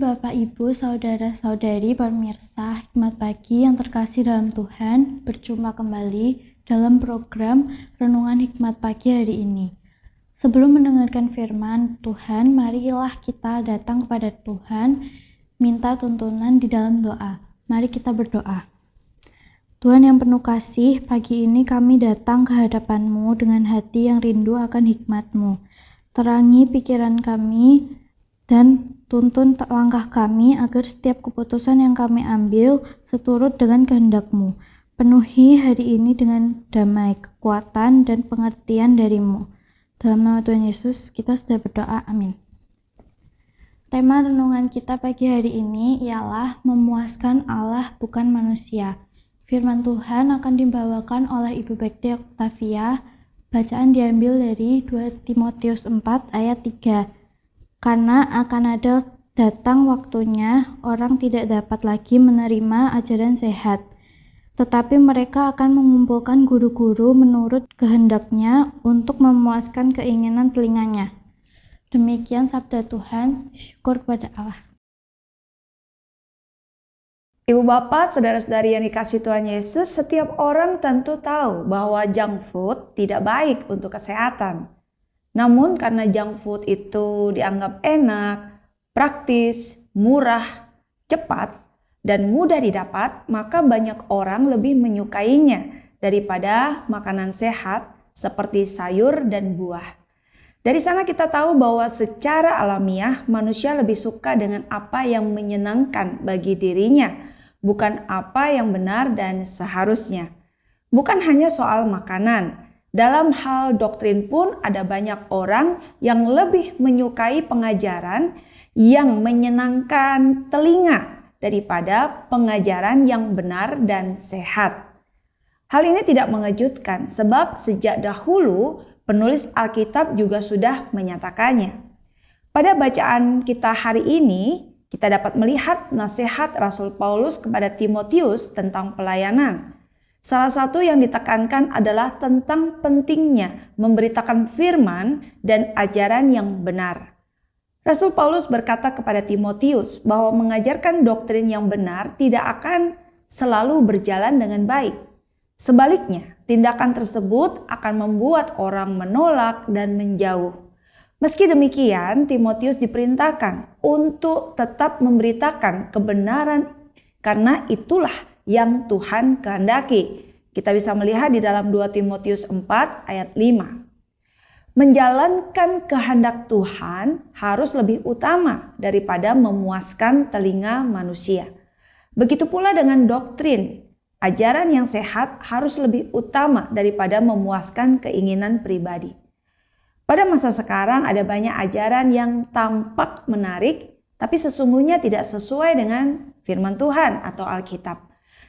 Bapak, Ibu, Saudara-saudari, pemirsa Hikmat Pagi yang terkasih dalam Tuhan, berjumpa kembali dalam program Renungan Hikmat Pagi hari ini. Sebelum mendengarkan firman Tuhan, marilah kita datang kepada Tuhan, minta tuntunan di dalam doa. Mari kita berdoa. Tuhan yang penuh kasih, pagi ini kami datang ke hadapan-Mu dengan hati yang rindu akan hikmat-Mu. Terangi pikiran kami dan tuntun langkah kami agar setiap keputusan yang kami ambil seturut dengan kehendak-Mu. Penuhi hari ini dengan damai, kekuatan, dan pengertian dari-Mu. Dalam nama Tuhan Yesus, kita sudah berdoa. Amin. Tema renungan kita pagi hari ini ialah memuaskan Allah bukan manusia. Firman Tuhan akan dibawakan oleh Ibu Bekti Oktavia. Bacaan diambil dari 2 Timotius 4 ayat 3. Karena akan ada datang waktunya orang tidak dapat lagi menerima ajaran sehat, tetapi mereka akan mengumpulkan guru-guru menurut kehendaknya untuk memuaskan keinginan telinganya. Demikian sabda Tuhan, syukur kepada Allah. Ibu bapak, saudara-saudari yang dikasihi Tuhan Yesus, setiap orang tentu tahu bahwa junk food tidak baik untuk kesehatan. Namun karena junk food itu dianggap enak, praktis, murah, cepat, dan mudah didapat, maka banyak orang lebih menyukainya daripada makanan sehat seperti sayur dan buah. Dari sana kita tahu bahwa secara alamiah manusia lebih suka dengan apa yang menyenangkan bagi dirinya, bukan apa yang benar dan seharusnya. Bukan hanya soal makanan. Dalam hal doktrin pun ada banyak orang yang lebih menyukai pengajaran yang menyenangkan telinga daripada pengajaran yang benar dan sehat. Hal ini tidak mengejutkan sebab sejak dahulu penulis Alkitab juga sudah menyatakannya. Pada bacaan kita hari ini, kita dapat melihat nasihat Rasul Paulus kepada Timotius tentang pelayanan. Salah satu yang ditekankan adalah tentang pentingnya memberitakan firman dan ajaran yang benar. Rasul Paulus berkata kepada Timotius bahwa mengajarkan doktrin yang benar tidak akan selalu berjalan dengan baik. Sebaliknya, tindakan tersebut akan membuat orang menolak dan menjauh. Meski demikian, Timotius diperintahkan untuk tetap memberitakan kebenaran karena itulah yang Tuhan kehendaki. Kita bisa melihat di dalam 2 Timotius 4 ayat 5. Menjalankan kehendak Tuhan harus lebih utama daripada memuaskan telinga manusia. Begitu pula dengan doktrin. Ajaran yang sehat harus lebih utama daripada memuaskan keinginan pribadi. Pada masa sekarang ada banyak ajaran yang tampak menarik, tapi sesungguhnya tidak sesuai dengan firman Tuhan atau Alkitab.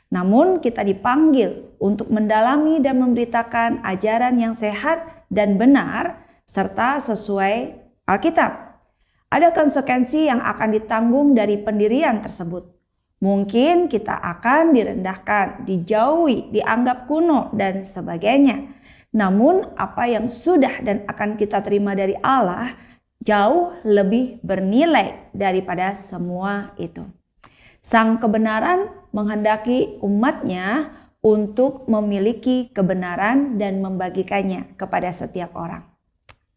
Namun kita dipanggil untuk mendalami dan memberitakan ajaran yang sehat dan benar serta sesuai Alkitab. Ada konsekuensi yang akan ditanggung dari pendirian tersebut. Mungkin kita akan direndahkan, dijauhi, dianggap kuno dan sebagainya. Namun apa yang sudah dan akan kita terima dari Allah jauh lebih bernilai daripada semua itu. Sang kebenaran menghendaki umatnya untuk memiliki kebenaran dan membagikannya kepada setiap orang.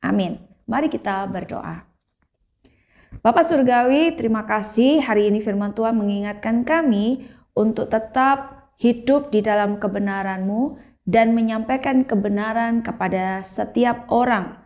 Amin. Mari kita berdoa. Bapa Surgawi, terima kasih hari ini firman Tuhan mengingatkan kami untuk tetap hidup di dalam kebenaran-Mu dan menyampaikan kebenaran kepada setiap orang.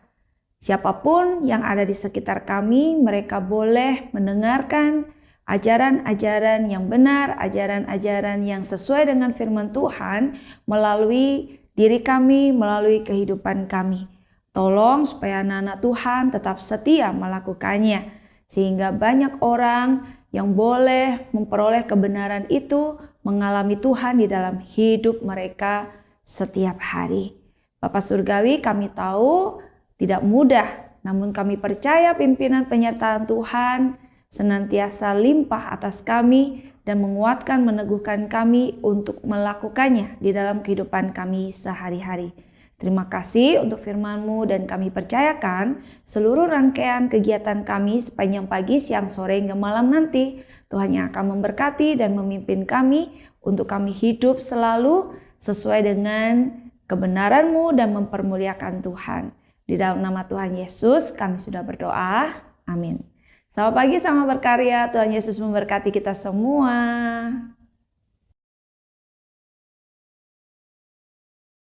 Siapapun yang ada di sekitar kami, mereka boleh mendengarkan ajaran-ajaran yang benar, ajaran-ajaran yang sesuai dengan firman Tuhan melalui diri kami, melalui kehidupan kami. Tolong supaya anak-anak Tuhan tetap setia melakukannya, sehingga banyak orang yang boleh memperoleh kebenaran itu mengalami Tuhan di dalam hidup mereka setiap hari. Bapa Surgawi, kami tahu tidak mudah, namun kami percaya pimpinan penyertaan Tuhan senantiasa limpah atas kami dan menguatkan, meneguhkan kami untuk melakukannya di dalam kehidupan kami sehari-hari. Terima kasih untuk firman-Mu dan kami percayakan seluruh rangkaian kegiatan kami sepanjang pagi, siang, sore, hingga malam nanti. Tuhan yang akan memberkati dan memimpin kami untuk kami hidup selalu sesuai dengan kebenaran-Mu dan mempermuliakan Tuhan. Di dalam nama Tuhan Yesus kami sudah berdoa. Amin. Selamat pagi, selamat berkarya. Tuhan Yesus memberkati kita semua.